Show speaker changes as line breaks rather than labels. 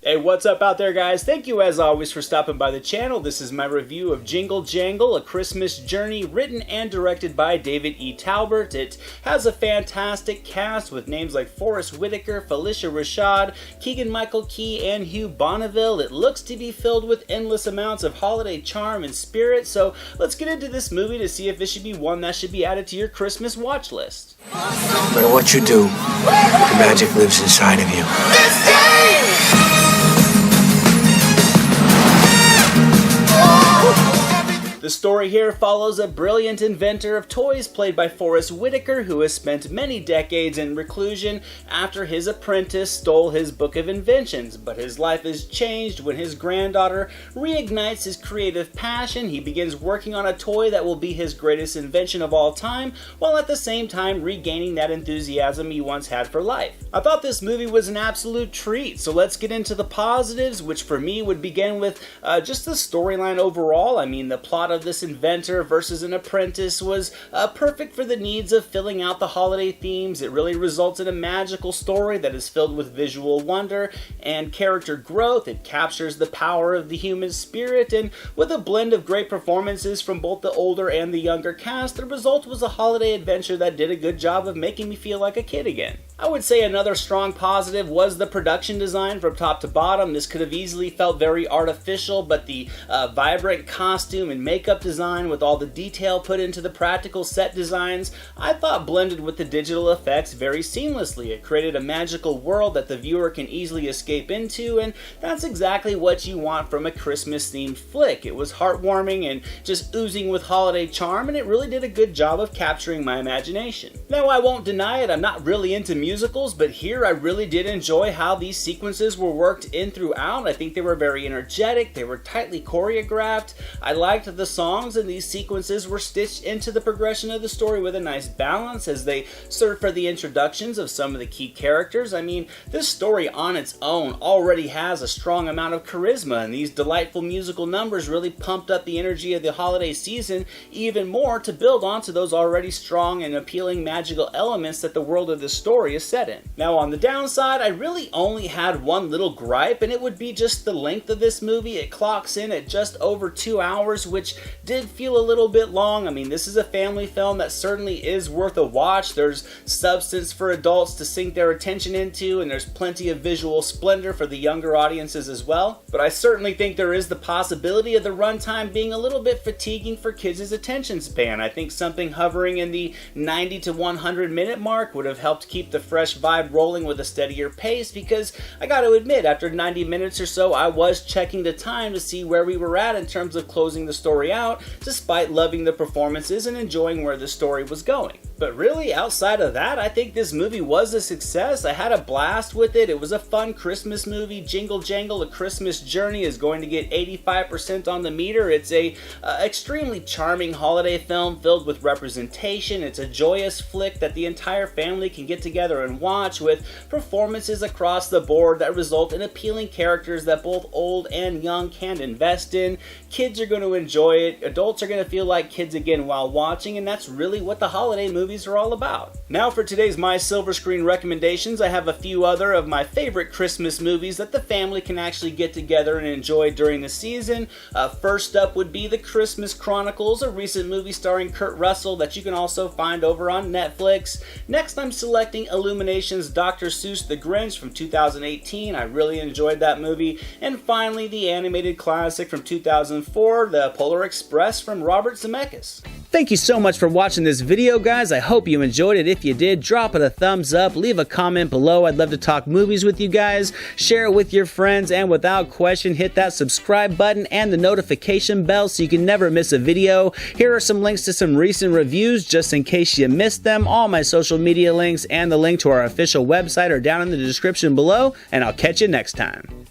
Hey, what's up out there, guys? Thank you as always for stopping by the channel. This is my review of Jingle Jangle, A Christmas Journey, written and directed by David E. Talbert. It has a fantastic cast with names like Whitaker, Phylicia, Rashad, Keegan-Michael, and Hugh, Bonneville. It looks to be filled with endless amounts of holiday charm and spirit, so let's get into this movie to see if it should be one that should be added to your Christmas watch list.
No matter what you do, the magic lives inside of you.
The story here follows a brilliant inventor of toys played by Whitaker, who has spent many decades in reclusion after his apprentice stole his book of inventions. But his life is changed when his granddaughter reignites his creative passion. He begins working on a toy that will be his greatest invention of all time, while at the same time regaining that enthusiasm he once had for life. I thought this movie was an absolute treat, so let's get into the positives, which for me would begin with just the storyline overall. I mean, the plot of this inventor versus an apprentice was perfect for the needs of filling out the holiday themes. It really results in a magical story that is filled with visual wonder and character growth. It captures the power of the human spirit, and with a blend of great performances from both the older and the younger cast, the result was a holiday adventure that did a good job of making me feel like a kid again. I would say another strong positive was the production design from top to bottom. This could have easily felt very artificial, but the vibrant costume and makeup design with all the detail put into the practical set designs, I thought blended with the digital effects very seamlessly. It created a magical world that the viewer can easily escape into, and that's exactly what you want from a Christmas-themed flick. It was heartwarming and just oozing with holiday charm, and it really did a good job of capturing my imagination. Now, I won't deny it, I'm not really into musicals, but here I really did enjoy how these sequences were worked in throughout. I think they were very energetic, they were tightly choreographed. I liked the songs, and these sequences were stitched into the progression of the story with a nice balance as they served for the introductions of some of the key characters. I mean, this story on its own already has a strong amount of charisma, and these delightful musical numbers really pumped up the energy of the holiday season even more to build onto those already strong and appealing magical elements that the world of the story is set in. Now, on the downside, I really only had one little gripe, and it would be just the length of this movie. It clocks in at just over 2 hours, which did feel a little bit long. I mean, this is a family film that certainly is worth a watch. There's substance for adults to sink their attention into, and there's plenty of visual splendor for the younger audiences as well. But I certainly think there is the possibility of the runtime being a little bit fatiguing for kids' attention span. I think something hovering in the 90 to 100 minute mark would have helped keep the fresh vibe rolling with a steadier pace, because I gotta admit, after 90 minutes or so, I was checking the time to see where we were at in terms of closing the story out, despite loving the performances and enjoying where the story was going. But really, outside of that, I think this movie was a success. I had a blast with it. It was a fun Christmas movie. Jingle Jangle, A Christmas Journey is going to get 85% on the meter. It's a extremely charming holiday film filled with representation. It's a joyous flick that the entire family can get together and watch, with performances across the board that result in appealing characters that both old and young can invest in. Kids are going to enjoy it. Adults are going to feel like kids again while watching, and that's really what the holiday movies are all about. Now for today's My Silver Screen recommendations, I have a few other of my favorite Christmas movies that the family can actually get together and enjoy during the season. First up would be The Christmas Chronicles, a recent movie starring Kurt Russell that you can also find over on Netflix. Next, I'm selecting Illumination's Dr. Seuss The Grinch from 2018. I really enjoyed that movie. And finally, the animated classic from 2004, The Polar Express from Robert Zemeckis. Thank you so much for watching this video, guys. I hope you enjoyed it. If you did, drop it a thumbs up, leave a comment below. I'd love to talk movies with you guys. Share it with your friends, and without question, hit that subscribe button and the notification bell so you can never miss a video. Here are some links to some recent reviews just in case you missed them. All my social media links and the link to our official website are down in the description below, and I'll catch you next time.